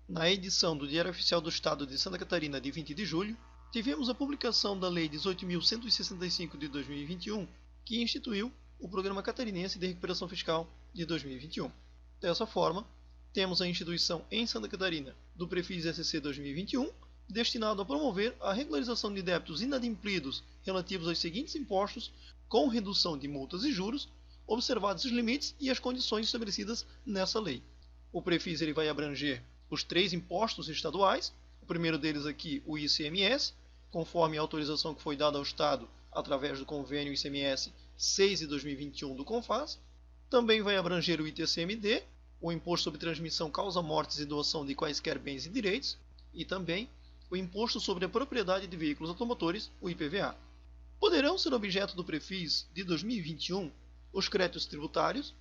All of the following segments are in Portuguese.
Na edição do Diário Oficial do Estado de Santa Catarina de 20 de julho, tivemos a publicação da Lei 18.165 de 2021, que instituiu o Programa Catarinense de Recuperação Fiscal de 2021. Dessa forma, temos a instituição em Santa Catarina do Prefis SC 2021, destinado a promover a regularização de débitos inadimplidos relativos aos seguintes impostos, com redução de multas e juros, observados os limites e as condições estabelecidas nessa lei. O Prefis ele vai abranger os 3 impostos estaduais, o primeiro deles aqui, o ICMS, conforme a autorização que foi dada ao Estado através do convênio ICMS 6 de 2021 do CONFAS. Também vai abranger o ITCMD, o Imposto sobre Transmissão, Causa Mortes e Doação de Quaisquer Bens e Direitos, e também o Imposto sobre a Propriedade de Veículos Automotores, o IPVA. Poderão ser objeto do Prefis de 2021 os créditos tributários.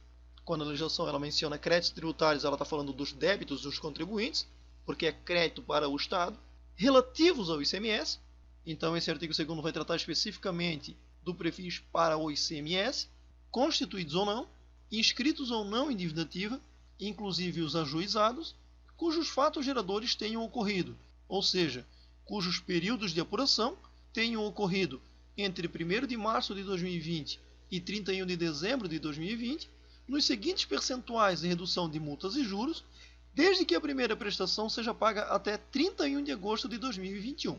Quando a legislação ela menciona créditos tributários, ela está falando dos débitos dos contribuintes, porque é crédito para o Estado, relativos ao ICMS. Então, esse artigo 2º vai tratar especificamente do Prefis para o ICMS, constituídos ou não, inscritos ou não em dívida ativa, inclusive os ajuizados, cujos fatos geradores tenham ocorrido, ou seja, cujos períodos de apuração tenham ocorrido entre 1º de março de 2020 e 31 de dezembro de 2020, nos seguintes percentuais de redução de multas e juros, desde que a primeira prestação seja paga até 31 de agosto de 2021.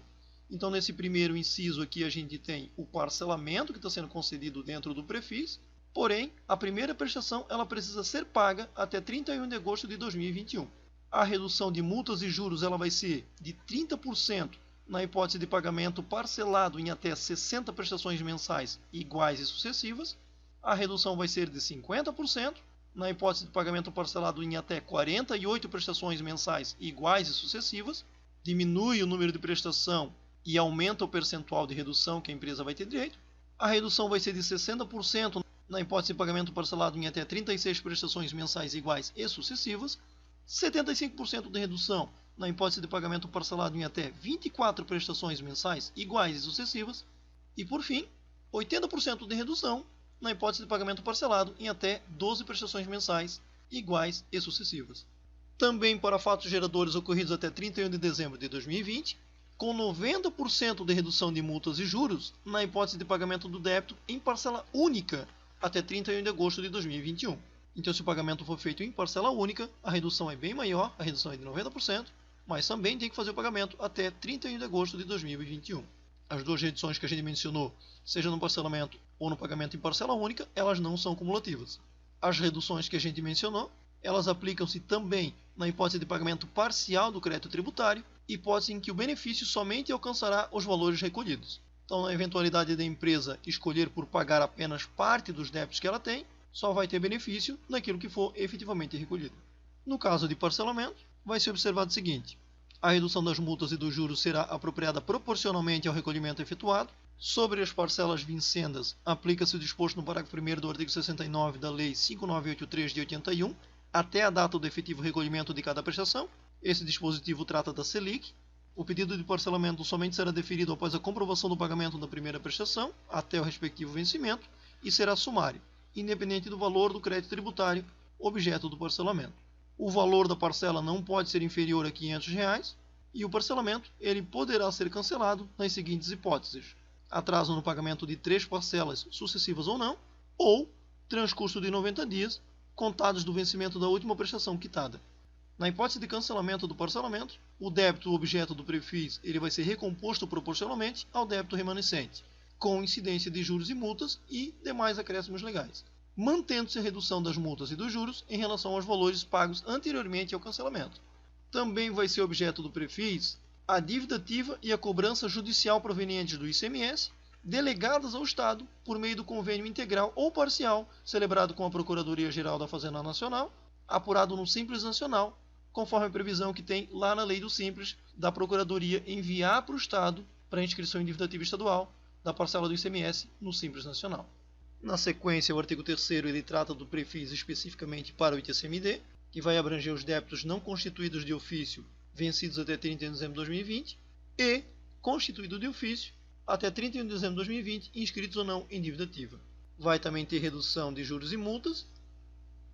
Então, nesse primeiro inciso aqui, a gente tem o parcelamento que está sendo concedido dentro do Prefis, porém, a primeira prestação ela precisa ser paga até 31 de agosto de 2021. A redução de multas e juros ela vai ser de 30% na hipótese de pagamento parcelado em até 60 prestações mensais iguais e sucessivas. A redução vai ser de 50% na hipótese de pagamento parcelado em até 48 prestações mensais iguais e sucessivas. Diminui o número de prestação e aumenta o percentual de redução que a empresa vai ter direito. A redução vai ser de 60% na hipótese de pagamento parcelado em até 36 prestações mensais iguais e sucessivas. 75% de redução na hipótese de pagamento parcelado em até 24 prestações mensais iguais e sucessivas. E, por fim, 80% de redução na hipótese de pagamento parcelado em até 12 prestações mensais iguais e sucessivas. Também para fatos geradores ocorridos até 31 de dezembro de 2020, com 90% de redução de multas e juros na hipótese de pagamento do débito em parcela única até 31 de agosto de 2021. Então, se o pagamento for feito em parcela única, a redução é bem maior, a redução é de 90%, mas também tem que fazer o pagamento até 31 de agosto de 2021. As 2 reduções que a gente mencionou, seja no parcelamento ou no pagamento em parcela única, elas não são cumulativas. As reduções que a gente mencionou, elas aplicam-se também na hipótese de pagamento parcial do crédito tributário, hipótese em que o benefício somente alcançará os valores recolhidos. Então, na eventualidade da empresa escolher por pagar apenas parte dos débitos que ela tem, só vai ter benefício naquilo que for efetivamente recolhido. No caso de parcelamento, vai ser observado o seguinte: a redução das multas e dos juros será apropriada proporcionalmente ao recolhimento efetuado. Sobre as parcelas vincendas, aplica-se o disposto no parágrafo 1º do artigo 69 da Lei 5983 de 81, até a data do efetivo recolhimento de cada prestação. Esse dispositivo trata da Selic. O pedido de parcelamento somente será deferido após a comprovação do pagamento da primeira prestação, até o respectivo vencimento, e será sumário, independente do valor do crédito tributário objeto do parcelamento. O valor da parcela não pode ser inferior a R$ 500 e o parcelamento ele poderá ser cancelado nas seguintes hipóteses: atraso no pagamento de 3 parcelas sucessivas ou não, ou transcurso de 90 dias contados do vencimento da última prestação quitada. Na hipótese de cancelamento do parcelamento, o débito objeto do Prefis ele vai ser recomposto proporcionalmente ao débito remanescente, com incidência de juros e multas e demais acréscimos legais, mantendo-se a redução das multas e dos juros em relação aos valores pagos anteriormente ao cancelamento. Também vai ser objeto do Prefis a dívida ativa e a cobrança judicial provenientes do ICMS, delegadas ao Estado por meio do convênio integral ou parcial celebrado com a Procuradoria-Geral da Fazenda Nacional, apurado no Simples Nacional, conforme a previsão que tem lá na Lei do Simples, da Procuradoria enviar para o Estado, para inscrição em dívida ativa estadual, da parcela do ICMS no Simples Nacional. Na sequência, o artigo 3º ele trata do Prefis especificamente para o ITCMD, que vai abranger os débitos não constituídos de ofício vencidos até 31 de dezembro de 2020 e constituídos de ofício até 31 de dezembro de 2020, inscritos ou não em dívida ativa. Vai também ter redução de juros e multas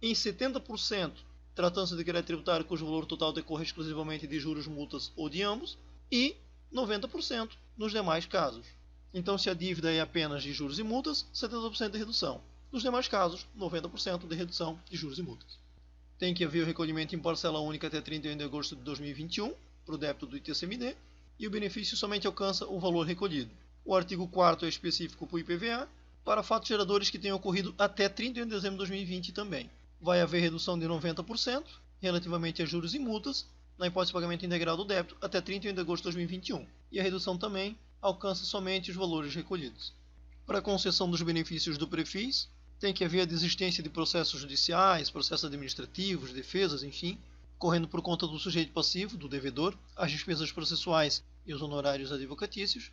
em 70% tratando-se de crédito tributário cujo valor total decorre exclusivamente de juros, multas ou de ambos, e 90% nos demais casos. Então, se a dívida é apenas de juros e multas, 70% de redução. Nos demais casos, 90% de redução de juros e multas. Tem que haver o recolhimento em parcela única até 31 de agosto de 2021, para o débito do ITCMD, e o benefício somente alcança o valor recolhido. O artigo 4º é específico para o IPVA, para fatos geradores que tenham ocorrido até 31 de dezembro de 2020 também. Vai haver redução de 90% relativamente a juros e multas, na hipótese de pagamento integral do débito, até 31 de agosto de 2021. E a redução também alcança somente os valores recolhidos. Para a concessão dos benefícios do Prefis, tem que haver a desistência de processos judiciais, processos administrativos, defesas, enfim, correndo por conta do sujeito passivo, do devedor, as despesas processuais e os honorários advocatícios.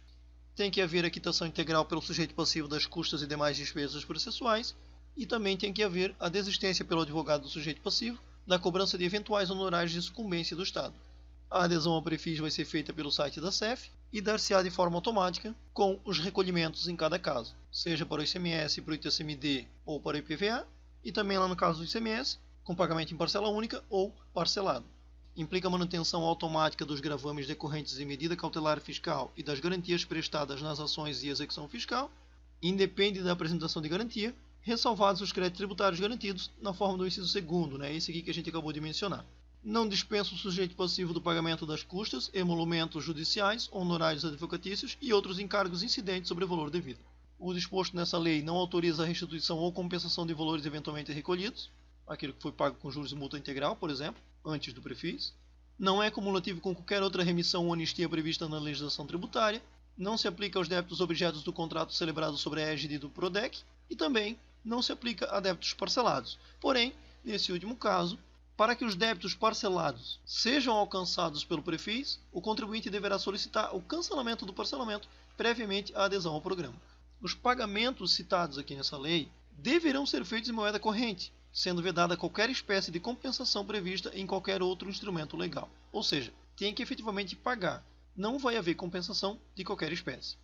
Tem que haver a quitação integral pelo sujeito passivo das custas e demais despesas processuais. E também tem que haver a desistência pelo advogado do sujeito passivo da cobrança de eventuais honorários de sucumbência do Estado. A adesão ao Prefis vai ser feita pelo site da CEF e dar-se-á de forma automática com os recolhimentos em cada caso, seja para o ICMS, para o ITCMD ou para o IPVA, e também lá no caso do ICMS, com pagamento em parcela única ou parcelado. Implica a manutenção automática dos gravames decorrentes de medida cautelar fiscal e das garantias prestadas nas ações de execução fiscal, independe da apresentação de garantia, ressalvados os créditos tributários garantidos na forma do inciso 2º, esse aqui que a gente acabou de mencionar. Não dispensa o sujeito passivo do pagamento das custas, emolumentos judiciais, honorários advocatícios e outros encargos incidentes sobre o valor devido. O disposto nessa lei não autoriza a restituição ou compensação de valores eventualmente recolhidos, aquilo que foi pago com juros e multa integral, por exemplo, antes do Prefis. Não é cumulativo com qualquer outra remissão ou anistia prevista na legislação tributária. Não se aplica aos débitos objetos do contrato celebrado sobre a égide do PRODEC e também não se aplica a débitos parcelados. Porém, nesse último caso, para que os débitos parcelados sejam alcançados pelo Prefis, o contribuinte deverá solicitar o cancelamento do parcelamento previamente à adesão ao programa. Os pagamentos citados aqui nessa lei deverão ser feitos em moeda corrente, sendo vedada qualquer espécie de compensação prevista em qualquer outro instrumento legal. Ou seja, tem que efetivamente pagar. Não vai haver compensação de qualquer espécie.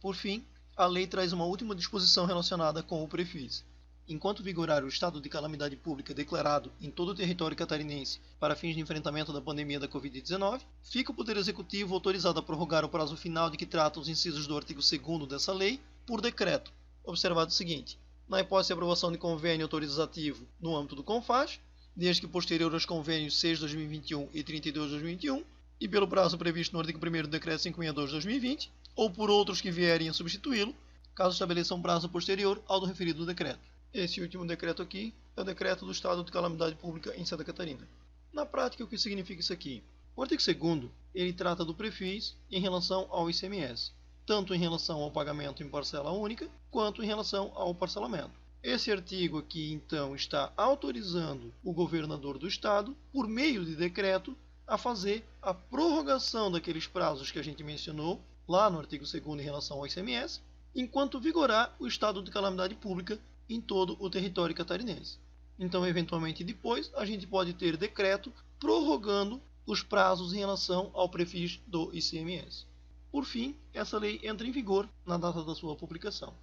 Por fim, a lei traz uma última disposição relacionada com o Prefis. Enquanto vigorar o estado de calamidade pública declarado em todo o território catarinense para fins de enfrentamento da pandemia da Covid-19, fica o Poder Executivo autorizado a prorrogar o prazo final de que tratam os incisos do artigo 2º dessa lei por decreto. Observado o seguinte: na hipótese de aprovação de convênio autorizativo no âmbito do CONFAS, desde que posterior aos convênios 6 de 2021 e 32 de 2021, e pelo prazo previsto no artigo 1º do Decreto 562 de 2020, ou por outros que vierem a substituí-lo, caso estabeleça um prazo posterior ao do referido decreto. Esse último decreto aqui é o decreto do estado de calamidade pública em Santa Catarina. Na prática, o que significa isso aqui? O artigo 2º, ele trata do Prefis em relação ao ICMS, tanto em relação ao pagamento em parcela única, quanto em relação ao parcelamento. Esse artigo aqui, então, está autorizando o governador do estado, por meio de decreto, a fazer a prorrogação daqueles prazos que a gente mencionou, lá no artigo 2º em relação ao ICMS, enquanto vigorar o estado de calamidade pública em todo o território catarinense. Então, eventualmente, depois, a gente pode ter decreto prorrogando os prazos em relação ao Prefis do ICMS. Por fim, essa lei entra em vigor na data da sua publicação.